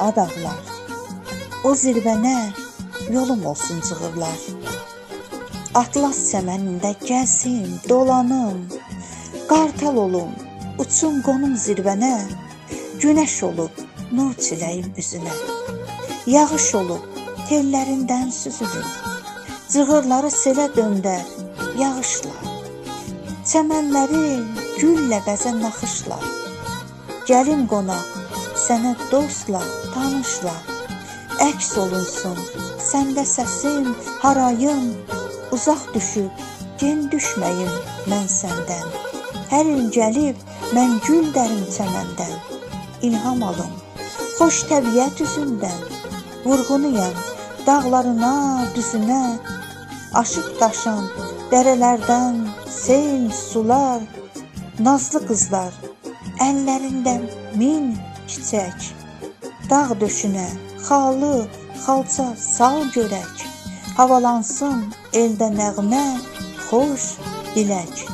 adaqlar. O zirvənə yolum olsun cığırlar. Atlas səmənində gəzim, dolanım, qartal olum, uçum qonum zirvənə, günəş olub nur çiləyim üzünə. Yağış olub tellərindən süzülüm, cığırları selə döndər yağışla. Çəmənləri güllə bəzə naxışla. Gəlim qonaq sənə dostla, tanışla. Əks olunsun səndə səsim, harayım, uzaq düşüb gen düşməyim mən səndən. Hər il gəlib mən gül dərim çəməndən. İlham alım xoş təbiət üzündən. Vurğunuyam dağlarına, düzünə. Aşıb daşan dərələrdən sel, sular. Nazlı qızlar əllərindən min çiçək. Dağ döşünə xalı, xalça sal görək. Havalansın eldə nəğmə, xoş dilək.